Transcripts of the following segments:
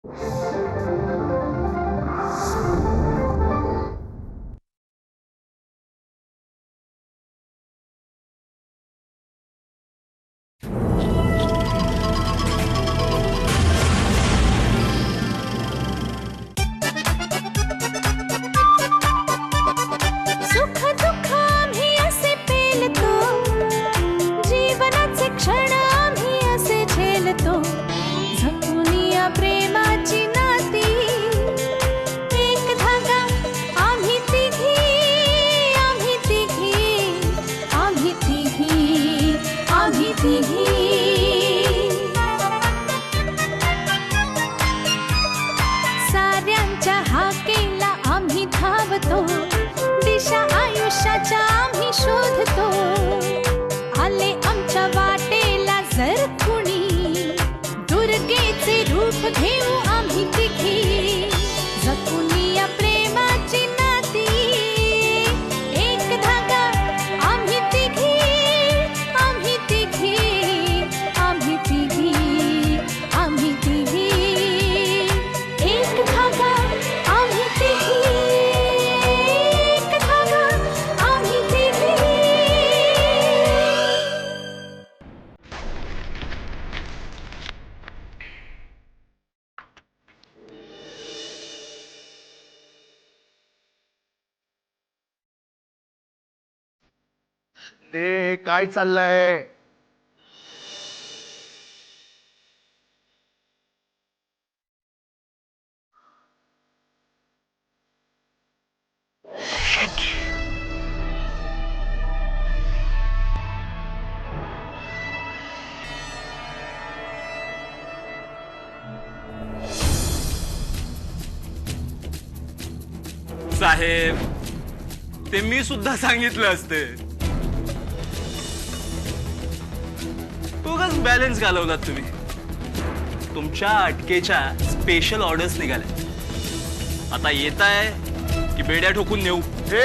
सुख दुःख आम्ही असे पेलतो, जीवनाचे क्षण आम्ही असे झेलतो, जपून या प्रेमाची नाती, एक धागा आम्ही तिघी, आम्ही तिघी, आम्ही तिघी, आम्ही तिघी. साऱ्यांच्या हाकेला आम्ही धावतो, दिशा आयुष्याच्या आम्ही शोधतो, आले आमच्या वाटेला जर कुणी, दुर्गेचे रूप घेऊ आम्ही तिघी, जपून या प्रेमाची नाती, एक धागा आम्ही तिघी, आम्ही तिघी, आम्ही तिघी, आम्ही तिघी, एक धागा आम्ही तिघी, एक धागा आम्ही तिघी. ते काय चाललंय? साहेब, ते मी सुद्धा सांगितलं असते. उगाच बॅलन्स घालवलात तुम्ही. तुमच्या अटकेच्या स्पेशल ऑर्डर्स निघाल्या. आता येताय की बेड्या ठोकून नेऊ? हे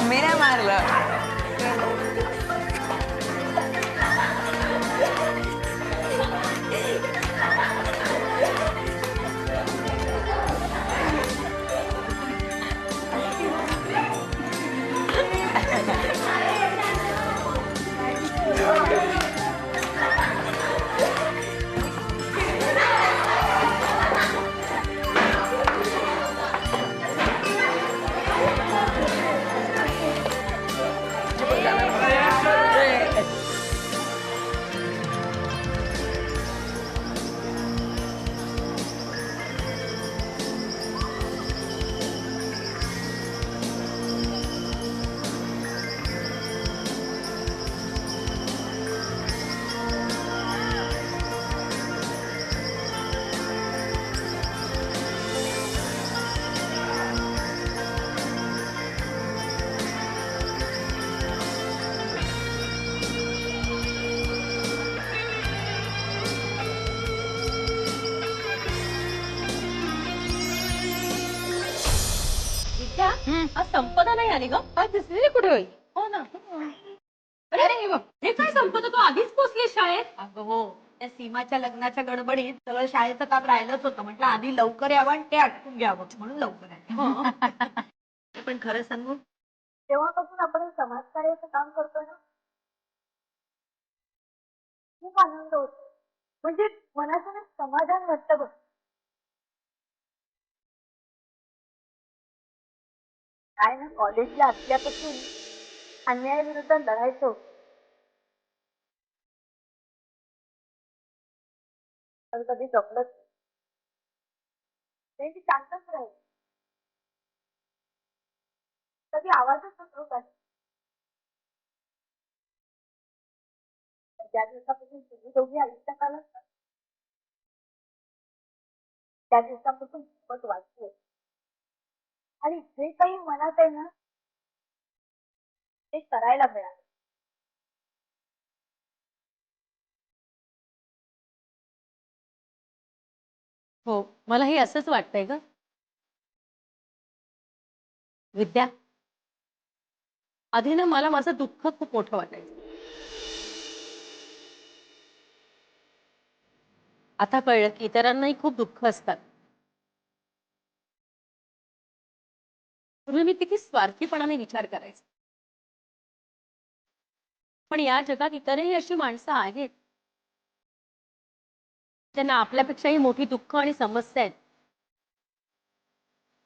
मी नाही मारलं. आज संपदा नाही आली ग. आज दिसली कुठे होई? हो ना. अरे हे बघ, हे काय संपदा, तू आधीच पोचली शाळेत? अगं हो, त्या सीमाच्या लग्नाच्या गडबडीत सगळं शाळेचं काम राहिलंच होतं. म्हटलं आधी लवकर यावं आणि ते आटपून घ्यावं म्हणून लवकर आले. पण खरं सांगू, तेव्हापासून आपण समाजकार्याचं काम करतोय ना, खूप आनंद होतो. म्हणजे मनाचं ना समाधान वाटतं बघ. काय ना, कॉलेजला असल्यापासून अन्यायाविरुद्ध लढायचो, पण कधी जपलंच नाही. शांतच राहील. तर कधी आवाजच नसतो का? ज्या दिवसापासून तुम्ही दोघी आयुष्यात आलात ना, त्या दिवसापासून खूपच वाटते. आणि जे काही मनात आहे ना ते करायला मिळालं. हो, मलाही असंच वाटतंय ग. विद्या, आधी ना मला माझं दुःख खूप मोठं वाटायचं. आता कळलं की इतरांनाही खूप दुःख असतात. पूर्वी मी किती स्वार्थीपणाने विचार करायचे. पण या जगात इतरही अशी माणसं आहेत त्यांना आपल्यापेक्षाही मोठी दुःख आणि समस्या आहेत.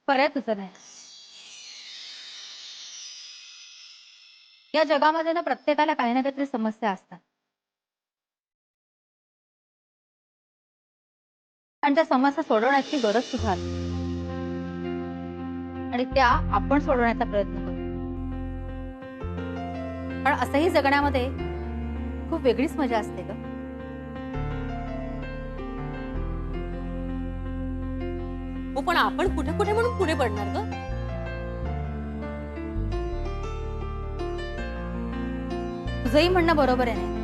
खरंय तुझं नाही. या जगामध्ये ना प्रत्येकाला काही ना काहीतरी समस्या असतात. आणि त्या समस्या सोडवण्याची गरज सुद्धा आहे. आणि त्या आपण सोडवण्याचा प्रयत्न करतो. पण असंही जगण्यामध्ये खूप वेगळीच मजा असते ग. हो, पण आपण कुठे कुठे म्हणून पुढे पडणार ग. तुझंही म्हणणं बरोबर आहे. नाही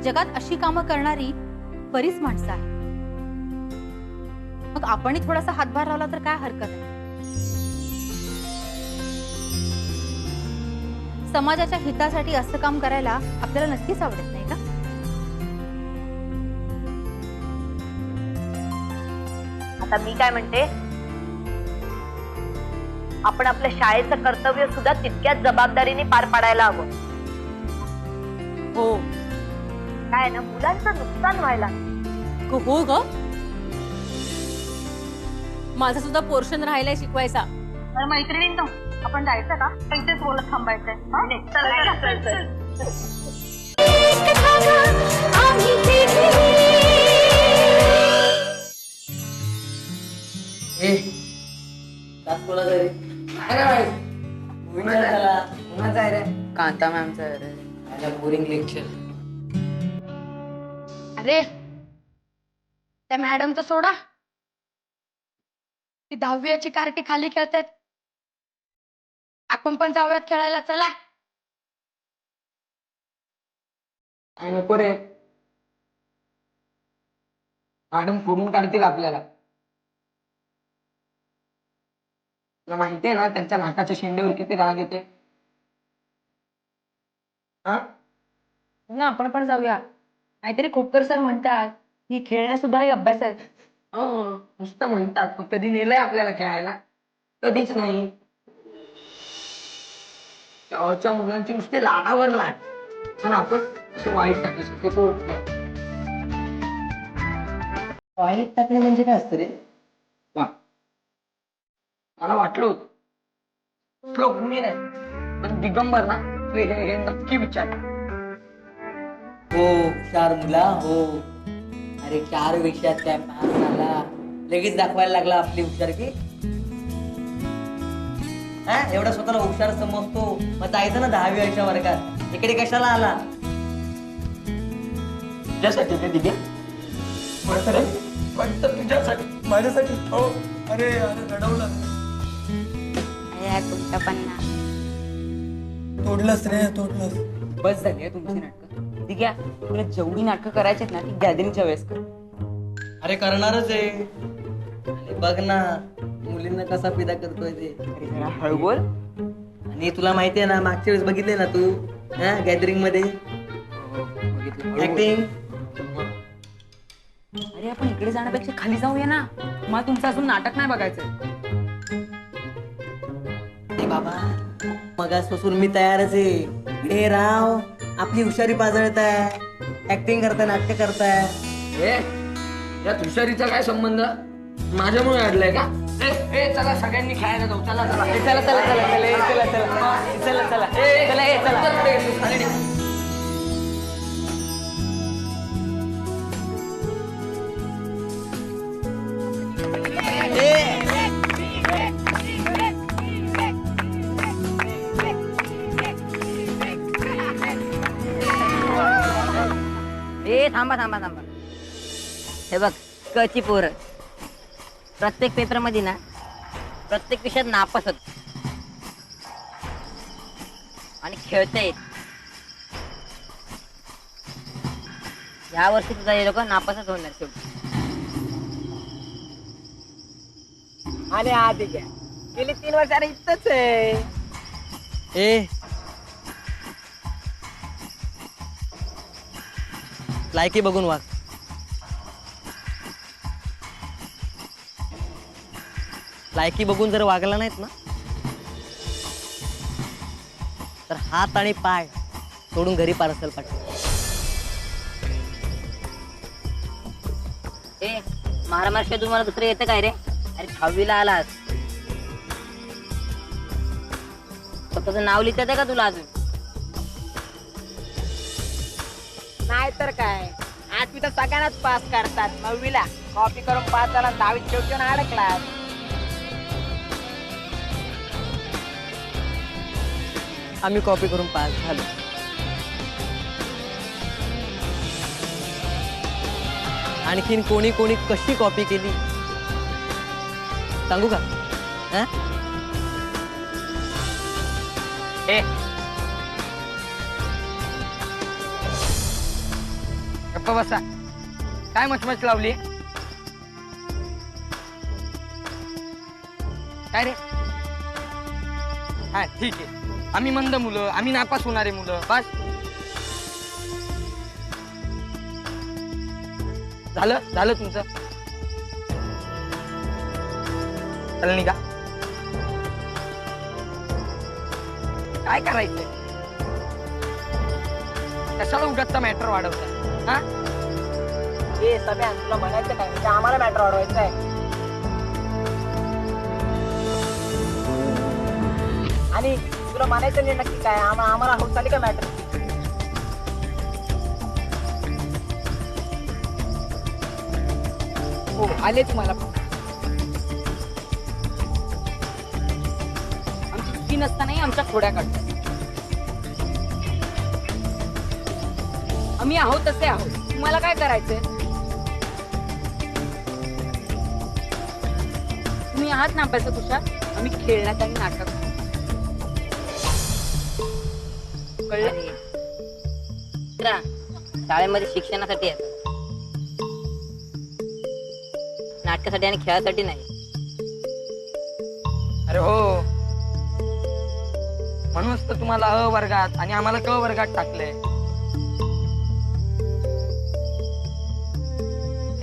जगात अशी कामं करणारी बरीच माणसं आहेत. मग आपणही थोडासा हातभार लावला तर काय हरकत आहे. समाजाच्या हितासाठी असं काम करायला आपल्याला नक्कीच आवडत नाही का? आता मी काय म्हणते, आपण आपल्या शाळेचं कर्तव्य सुद्धा तितक्याच जबाबदारीने पार पाडायला हवं. हो काय ना, मुलांचं नुकसान व्हायला. हो ग, माझा सुद्धा पोर्शन राहिलाय शिकवायचा. मैत्रिणींनो, आपण जायचं का? इथेच बोलत थांबायचंय. कांता मॅमचा रे बोरिंग लेक्चर. अरे त्या मॅडमचं सोडा. ती 10वीची कार्टी खाली खेळतात. आपण पण जाऊयात खेळायला, चला. नको रे, मॅडम फोडून काढतील आपल्याला. तुला माहितीये ना त्यांच्या नाकाच्या शेंड्यावर किती राग येते. ना आपण पण जाऊया. नाहीतरी खोपकर सर म्हणतात ही खेळण्या सुद्धा ही अभ्यास आहेत. नुसतं म्हणतात, पण कधी नेलंय आपल्याला खेळायला? कधीच नाही. गावच्या मुलांची नुसते लाडावर लाड, पण आपण असं वाईट टाकू शकतो. वाईट टाकणे म्हणजे काय असतं रे? मला वाटलं होतं भूमी नाही, पण दिगंबर ना हे नक्की विचार. हो हुशार मुला हो. अरे 4 विषयात काय पास झाला, लगेच दाखवायला लागला आपली हुशार की. हा एवढा स्वतःला हुशार समजतो, मग जायचं ना 10वीच्या वर्गात. इकडे कशाला आला? तुझ्यासाठी रे दिगे, पण तुझ्यासाठी, माझ्यासाठी. हो अरे अरे रडवलं. तुमच्या पण तोडलंस रे, तोडलंस. बस झाली आहे तुमची नाटकं. ठीक आहे, तुला जेवढी नाटकं करायची ना ती गॅदरिंगच्या वेळेस कर. अरे करणारच आहे. अरे बघ ना मुलींना कसा पिदा करतोय ते. अरे जरा हळू बोल. आणि तुला माहितीये ना मागच्या वेळेस बघितले ना तू गॅदरिंग मध्ये ऍक्टिंग. अरे आपण इकडे जाण्यापेक्षा खाली जाऊया ना. मला तुमचं अजून नाटक नाही बघायचंय. बाबा मगासपासून मी तयारच आहे. हे राव आपली हुशारी पाजळताय, ऍक्टिंग करताय, नाटक करताय. या तुषारीचा काय संबंध? माझ्यामुळे अडलाय का? चला सगळ्यांनी खेळायला जाऊ. चला चला चला चला चला चला चला चला चला चला चला. थांबा थांबा थांबा. हे बघ कची पोरं प्रत्येक पेपर मध्ये ना प्रत्येक विषयात नापास होत आणि खेळतायत. या वर्षी सुद्धा हे लोक नापासच होणार शेवटी. आणि आधी घ्या गेली 3 वर्ष अरे इथंच आहे. ए लायकी बघून वाग. लायकी बघून जर वागला नाहीत ना तर हात आणि पाय सोडून घरी पार्सल पाठव. ए महाराष्ट्र तुम्हाला दुसरं येतं काय रे? अरे 6वीला आलास स्वतःचं नाव लिहिता येतं का तुला अजून? नाही तर काय 8वी तर सगळ्यांनाच पास करतात. 9वीला कॉपी करून पास झाला 10वीत शेवटी अडकलास. आम्ही कॉपी करून पास झालो. आणखीन कोणी कोणी कशी कॉपी केली सांगू का? हं? ए गप्पा बसा. काय मचमच लावली? काय रे? हा ठीक आहे. आम्ही मंद मुलं, आम्ही नापास होणारे मुलं. बस झालं झालं तुमचं. चल निघा. काय करायचंय? कशाला उगाचचा मॅटर वाढवता? हा हे सगळ्या तुला म्हणायचं काय म्हणजे आम्हाला मॅटर वाढवायचं आहे. आणि तुला म्हणायचं नाही नक्की काय आम्हाला होत चाली का मॅटर? हो आले तुम्हाला आमची चुकी नसतानाही आमच्या खोड्या काढतात. आम्ही आहोत तसे आहोत. तुम्हाला काय करायचंय? तुम्ही आहात ना अभ्यासात हुशार. आम्ही खेळण्यात आणि नाटक कळलं? शाळेमध्ये शिक्षणासाठी येतात नाटकासाठी आणि खेळासाठी नाही. अरे हो म्हणूनच तर तुम्हाला अ वर्गात आणि आम्हाला क वर्गात टाकलंय.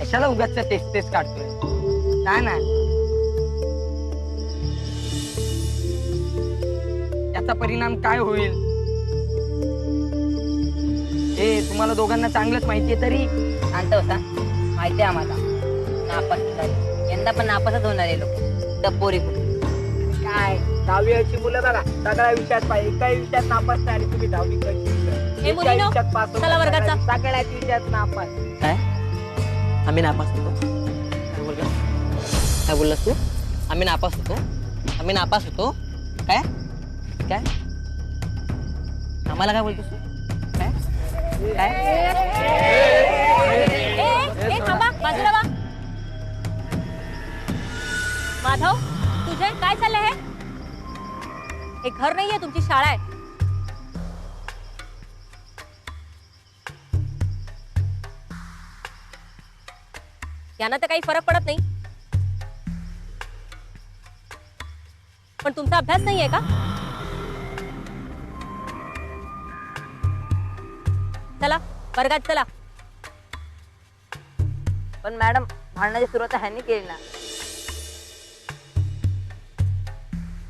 कशाला उगाच तेच काढतोय? काय नाही याचा परिणाम काय होईल हे तुम्हाला दोघांना चांगलंच माहितीये. तरी शांत होता. माहिती आहे आम्हाला नापास झाले. यंदा पण नापासच होणार आहे लोक. टपोरी काय 10वीची मुलं बघा सगळ्या विषयात पाहिजे. एकाही विषयात नापास नाही आणि तुम्ही 10वी हे मुलीनो, चला वर्गात जा. सगळ्याच विषयात नापास. काय? आम्ही नापास होतो? काय बोलला? काय बोललास तू? आम्ही नापास होतो? आम्ही नापास होतो? काय काय आम्हाला काय बोलतोस तू? काय काय ए थांबा, बाजूला वा. माधव, तुझे काय चाललंय? हे घर नाहीये, तुमची शाळा आहे. यांना तर काही फरक पडत नाही, पण तुमचा अभ्यास नाहीये का? चला वर्गात चला. पण मॅडम भांडणाची सुरुवात ह्यांनी केली ना.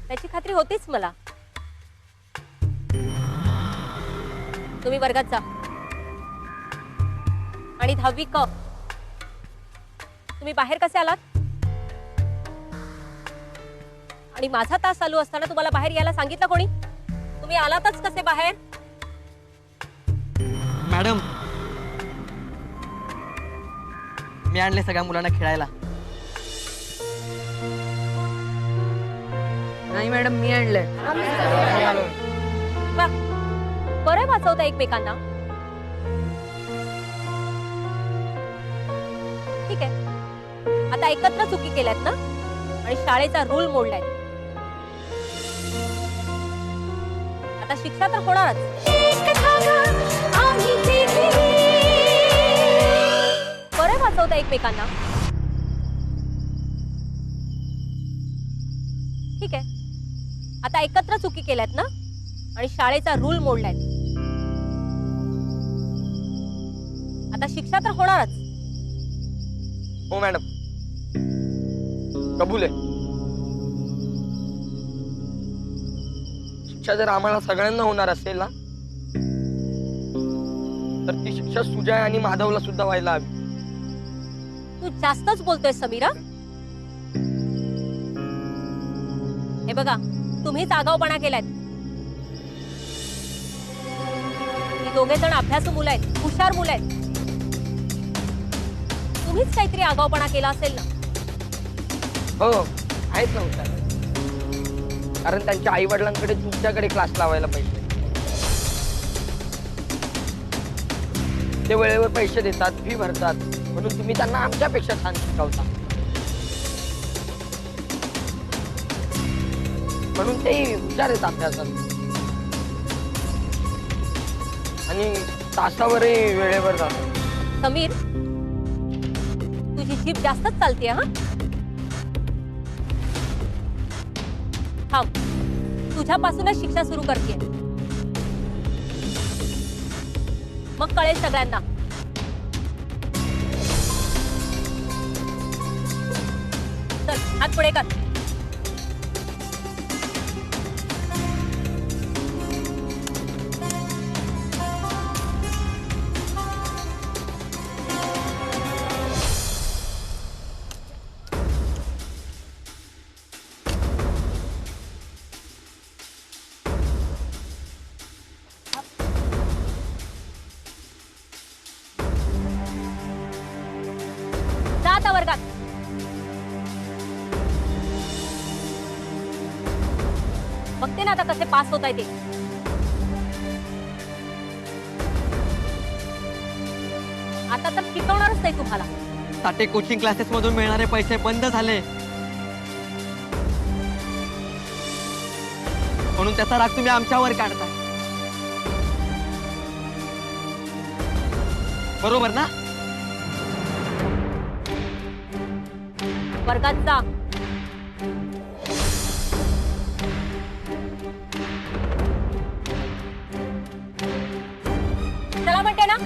त्याची खात्री होतीच मला. तुम्ही वर्गात जा. आणि 10वी क तुम्ही बाहेर कसे आलात? आणि माझा तास चालू असताना तुम्हाला बाहेर यायला सांगितलं कोणी? तुम्ही आलातच कसे बाहेर? मॅडम मी आणले सगळ्या मुलांना खेळायला. नाही मॅडम मी आणलंय. बरं वाचवता एकमेकांना. ठीक आहे, आता एकत्र चुकी केल्यात ना आणि शाळेचा रूल मोडलाय, आता शिक्षा तर होणारच. एक धागा आम्ही तिघी. बरं वाचवता एकमेकांना. ठीक आहे, आता एकत्र चुकी केल्यात ना आणि शाळेचा रूल मोडलाय, आता शिक्षा तर होणारच. हो मॅडम, कबूल आहे. शिक्षा जर आम्हाला सगळ्यांना होणार असेल ना, तर ती शिक्षा सुजय आणि माधवला सुद्धा व्हायला हवी. तू जास्तच बोलतोय समीरा. हे बघा, तुम्हीच आगाऊपणा केलाय. ही दोघे जण अभ्यासू मुलं आहेत, हुशार मुलं आहेत. तुम्हीच काहीतरी आगाऊपणा केला असेल ना. हो, आहेच ना हुशार. कारण त्यांच्या आई वडिलांकडे तुमच्याकडे क्लास लावायला पाहिजे. ते वेळेवर पैसे देतात, फी भरतात, म्हणून तुम्ही त्यांना आमच्यापेक्षा छान शिकवता. म्हणून तेही हुशार आहेत अभ्यासात आणि तासावरही वेळेवर जातात. समीर, तुझी जीभ जास्तच चालते हा. थांब, तुझ्यापासूनच शिक्षा सुरू करते, मग कळेल सगळ्यांना. चल, हात पुढे कर. जा आता वर्गात. बघते ना आता कसे पास होत आहे ते. आता तर शिकवणारच नाही तुम्हाला. साठे कोचिंग क्लासेस मधून मिळणारे पैसे बंद झाले, म्हणून त्याचा राग तुम्ही आमच्यावर काढता. बरोबर ना? वर्गात जा. चला म्हणते ना.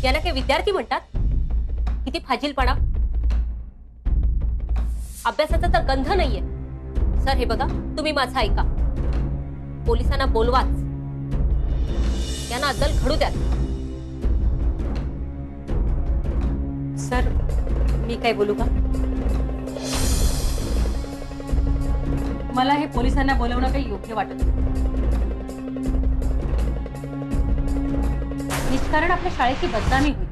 याला काही विद्यार्थी म्हणतात? किती फाजीलपणा. अभ्यासाचा तर गंध नाहीये. सर हे बघा, तुम्ही माझं ऐका. पोलिसांना बोलवाच, यांना अद्दल घडू द्या. सर मी काय बोलू का? मला हे पोलिसांना बोलवणं काही योग्य वाटत नाही. निष्कारण आपल्या शाळेची बदनामी होईल.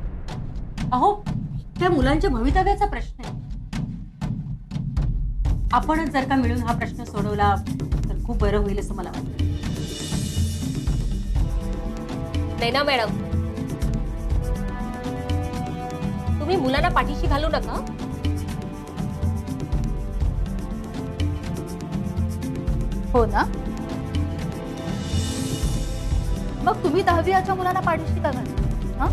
अहो, त्या मुलांच्या भवितव्याचा प्रश्न आहे. आपणच जर का मिळून हा प्रश्न सोडवला तर खूप बरं होईल असं मला वाटतं. नाही ना मॅडम, तुम्ही मुलांना पाठीशी घालू नका. हो ना, मग तुम्ही 10वीच्या मुलांना पाठीशी का घालता?